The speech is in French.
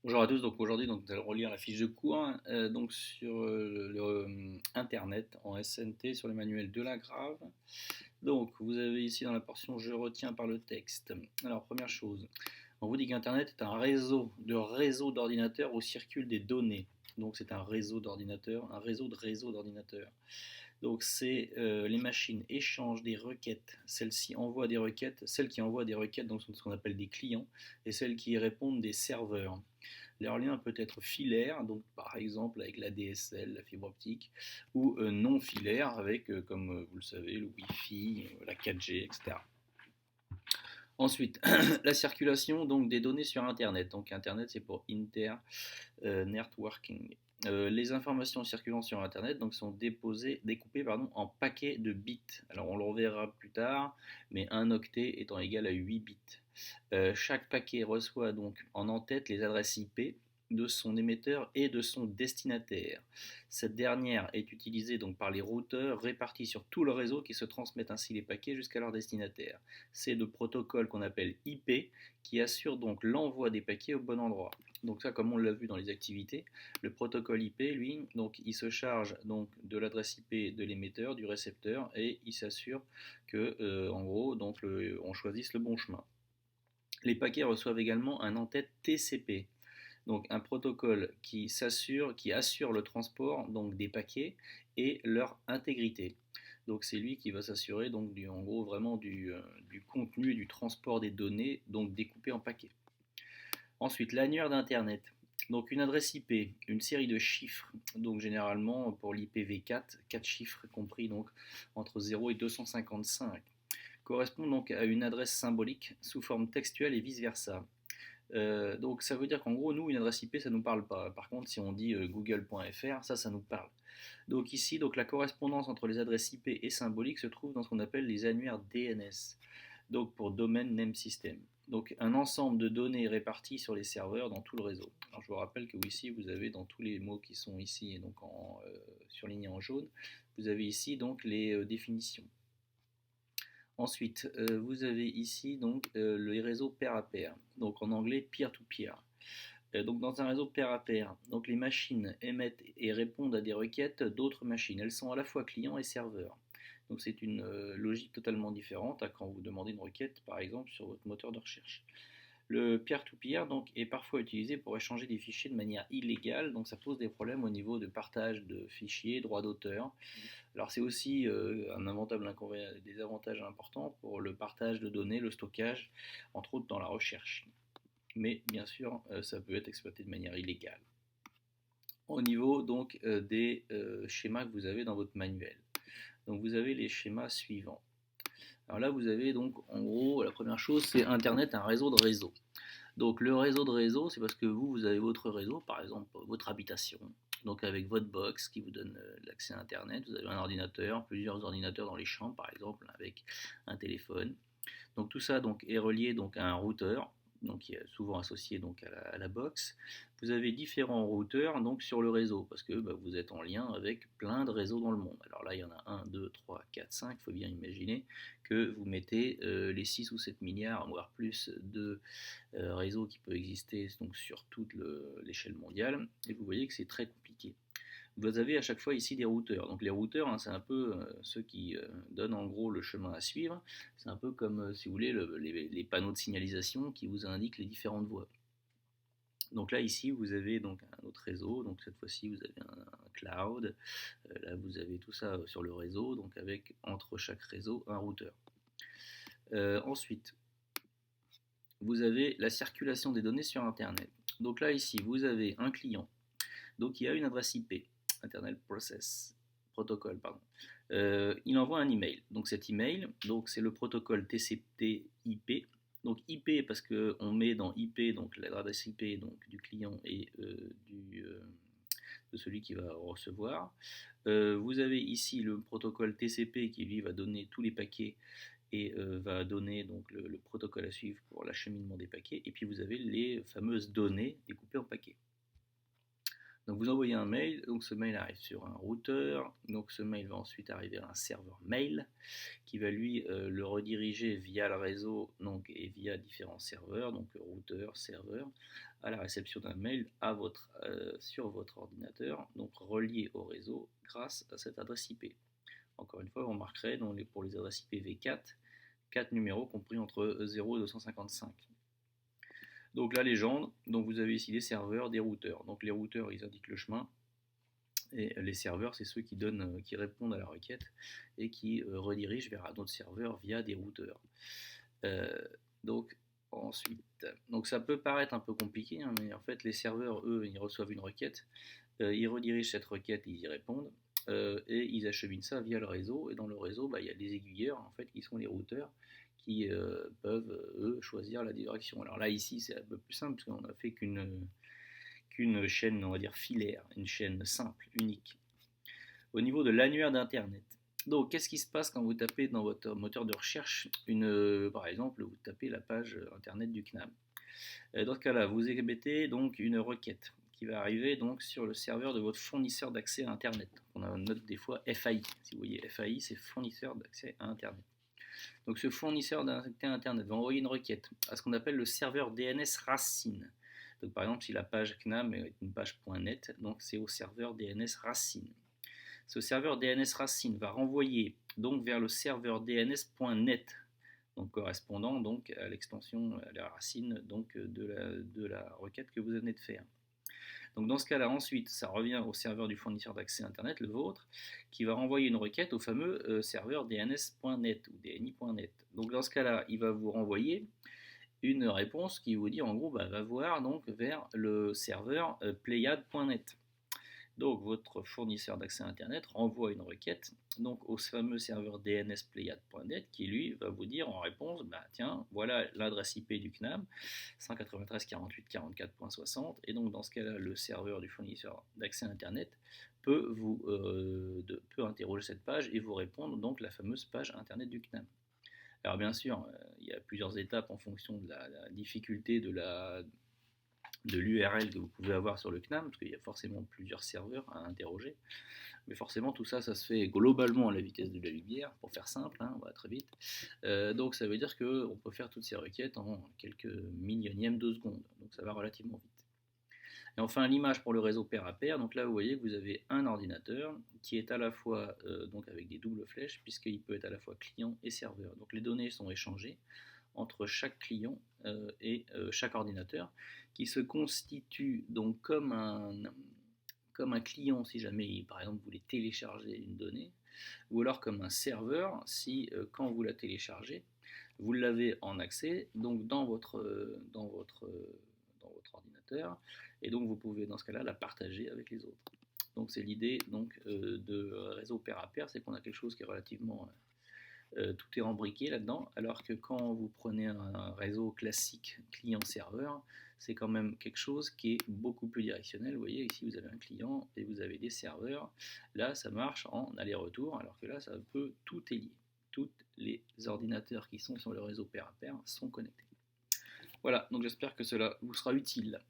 Bonjour à tous, donc aujourd'hui nous allons relire la fiche de cours donc sur internet en SNT sur le manuel de la Grave. Donc vous avez ici dans la portion je retiens par le texte. Alors première chose, on vous dit qu'Internet est un réseau d'ordinateurs où circulent des données. Donc c'est un réseau d'ordinateurs, un réseau de réseaux d'ordinateurs. Donc c'est les machines échangent des requêtes, celles-ci envoient des requêtes, celles qui envoient des requêtes donc sont ce qu'on appelle des clients et celles qui y répondent des serveurs. Leur lien peut être filaire, donc par exemple avec la DSL, la fibre optique, ou non filaire avec, comme vous le savez, le Wi-Fi, la 4G, etc. Ensuite, la circulation donc des données sur Internet. Donc Internet c'est pour networking. Les informations circulant sur Internet donc, sont découpées en paquets de bits. Alors on le reverra plus tard, mais un octet étant égal à 8 bits. Chaque paquet reçoit donc en en-tête les adresses IP de son émetteur et de son destinataire. Cette dernière est utilisée donc par les routeurs répartis sur tout le réseau qui se transmettent ainsi les paquets jusqu'à leur destinataire. C'est le protocole qu'on appelle IP qui assure donc l'envoi des paquets au bon endroit. Donc ça, comme on l'a vu dans les activités, le protocole IP, lui, donc il se charge donc de l'adresse IP de l'émetteur, du récepteur, et il s'assure que, en gros, donc on choisisse le bon chemin. Les paquets reçoivent également un en-tête TCP, donc un protocole qui assure le transport donc des paquets et leur intégrité. Donc c'est lui qui va s'assurer donc en gros vraiment du contenu et du transport des données donc découpées en paquets. Ensuite, l'annuaire d'Internet. Donc une adresse IP, une série de chiffres, donc généralement pour l'IPv4, 4 chiffres compris donc entre 0 et 255, correspond donc à une adresse symbolique sous forme textuelle et vice-versa. Donc ça veut dire qu'en gros, nous, une adresse IP, ça ne nous parle pas. Par contre, si on dit google.fr, ça nous parle. Donc ici, donc, la correspondance entre les adresses IP et symboliques se trouve dans ce qu'on appelle les annuaires DNS, donc pour Domain Name System. Donc un ensemble de données réparties sur les serveurs dans tout le réseau. Alors je vous rappelle que ici, vous avez dans tous les mots qui sont ici et donc surlignés en jaune, vous avez ici donc les définitions. Ensuite, vous avez ici donc les réseaux pair à pair, donc en anglais peer-to-peer. Donc dans un réseau pair à pair, donc les machines émettent et répondent à des requêtes d'autres machines. Elles sont à la fois clients et serveurs. Donc c'est une logique totalement différente à quand vous demandez une requête, par exemple, sur votre moteur de recherche. Le peer-to-peer donc, est parfois utilisé pour échanger des fichiers de manière illégale, donc ça pose des problèmes au niveau de partage de fichiers, droits d'auteur. Alors c'est aussi des avantages importants pour le partage de données, le stockage, entre autres dans la recherche. Mais bien sûr, ça peut être exploité de manière illégale. Au niveau donc des schémas que vous avez dans votre manuel. Donc vous avez les schémas suivants. Alors là, vous avez donc, en gros, la première chose, c'est Internet, un réseau de réseaux. Donc le réseau de réseau, c'est parce que vous avez votre réseau, par exemple votre habitation, donc avec votre box qui vous donne l'accès à Internet. Vous avez un ordinateur, plusieurs ordinateurs dans les chambres, par exemple, avec un téléphone. Donc tout ça donc, est relié donc, à un routeur, donc, qui est souvent associé donc, à la box. Vous avez différents routeurs donc, sur le réseau, parce que vous êtes en lien avec plein de réseaux dans le monde. Alors là, il y en a 1, 2, 3, 4, 5, il faut bien imaginer que vous mettez les 6 ou 7 milliards, voire plus de réseaux qui peuvent exister donc, sur toute l'échelle mondiale, et vous voyez que c'est très compliqué. Vous avez à chaque fois ici des routeurs. Donc les routeurs, c'est un peu ceux qui donnent en gros le chemin à suivre. C'est un peu comme, si vous voulez, les panneaux de signalisation qui vous indiquent les différentes voies. Donc là, ici, vous avez donc un autre réseau. Donc cette fois-ci, vous avez un cloud. Là, vous avez tout ça sur le réseau, donc avec entre chaque réseau un routeur. Ensuite, vous avez la circulation des données sur Internet. Donc là, ici, vous avez un client. Donc il y a une adresse IP, Internet Process Protocol, pardon. Il envoie un email. Donc cet email, donc c'est le protocole TCP/IP. Donc IP parce qu'on met dans IP donc l'adresse IP donc du client et de celui qui va recevoir. Vous avez ici le protocole TCP qui lui va donner tous les paquets et va donner donc le protocole à suivre pour l'acheminement des paquets. Et puis vous avez les fameuses données découpées en paquets. Donc vous envoyez un mail, donc ce mail arrive sur un routeur, donc ce mail va ensuite arriver à un serveur mail qui va lui le rediriger via le réseau donc, et via différents serveurs, donc routeur, serveur, à la réception d'un mail sur votre ordinateur, donc relié au réseau grâce à cette adresse IP. Encore une fois, vous remarquerez pour les adresses IPv4, 4 numéros compris entre 0 et 255. Donc la légende, donc vous avez ici des serveurs, des routeurs. Donc les routeurs, ils indiquent le chemin, et les serveurs, c'est ceux qui répondent à la requête et qui redirigent vers un autre serveur via des routeurs. Donc ensuite, donc ça peut paraître un peu compliqué, hein, mais en fait les serveurs, eux, ils reçoivent une requête, ils redirigent cette requête, ils y répondent. Et ils acheminent ça via le réseau, et dans le réseau, il y a des aiguilleurs en fait qui sont les routeurs qui peuvent eux choisir la direction. Alors là ici c'est un peu plus simple parce qu'on a fait qu'une chaîne, on va dire filaire, une chaîne simple, unique. Au niveau de l'annuaire d'Internet. Donc, qu'est-ce qui se passe quand vous tapez dans votre moteur de recherche par exemple, vous tapez la page Internet du CNAM. Dans ce cas-là, vous émettez donc une requête qui va arriver donc sur le serveur de votre fournisseur d'accès à Internet. On note des fois FAI. Si vous voyez FAI, c'est fournisseur d'accès à Internet. Donc ce fournisseur d'accès à Internet va envoyer une requête à ce qu'on appelle le serveur DNS racine. Donc par exemple, si la page CNAM est une page .net, donc c'est au serveur DNS racine. Ce serveur DNS racine va renvoyer donc vers le serveur DNS.net, donc correspondant donc à l'extension, à la racine donc de la requête que vous venez de faire. Donc dans ce cas-là, ensuite, ça revient au serveur du fournisseur d'accès Internet, le vôtre, qui va renvoyer une requête au fameux serveur DNS.net ou DNI.net. Donc dans ce cas-là, il va vous renvoyer une réponse qui vous dit en gros, va voir donc vers le serveur pléiade.net. Donc votre fournisseur d'accès à Internet renvoie une requête donc au fameux serveur dnspléiade.net qui lui va vous dire en réponse, tiens, voilà l'adresse IP du CNAM, 193.48.44.60, et donc dans ce cas-là, le serveur du fournisseur d'accès à Internet peut interroger cette page et vous répondre donc la fameuse page Internet du CNAM. Alors bien sûr, il y a plusieurs étapes en fonction de la difficulté de l'URL que vous pouvez avoir sur le CNAM, parce qu'il y a forcément plusieurs serveurs à interroger. Mais forcément, tout ça, ça se fait globalement à la vitesse de la lumière, pour faire simple, hein, on va très vite. Donc ça veut dire qu'on peut faire toutes ces requêtes en quelques millionièmes de seconde, donc ça va relativement vite. Et enfin, l'image pour le réseau pair à pair, donc là vous voyez que vous avez un ordinateur qui est à la fois donc avec des doubles flèches, puisqu'il peut être à la fois client et serveur. Donc les données sont échangées entre chaque client et chaque ordinateur, qui se constitue donc comme un client si jamais, par exemple, vous voulez télécharger une donnée, ou alors comme un serveur si quand vous la téléchargez, vous l'avez en accès donc dans votre ordinateur, et donc vous pouvez dans ce cas-là la partager avec les autres. Donc c'est l'idée donc de réseau pair à pair, c'est qu'on a quelque chose qui est relativement tout est embriqué là-dedans, alors que quand vous prenez un réseau classique client-serveur, c'est quand même quelque chose qui est beaucoup plus directionnel. Vous voyez, ici vous avez un client et vous avez des serveurs. Là, ça marche en aller-retour, alors que là, tout est lié. Tous les ordinateurs qui sont sur le réseau pair à pair sont connectés. Voilà, donc j'espère que cela vous sera utile.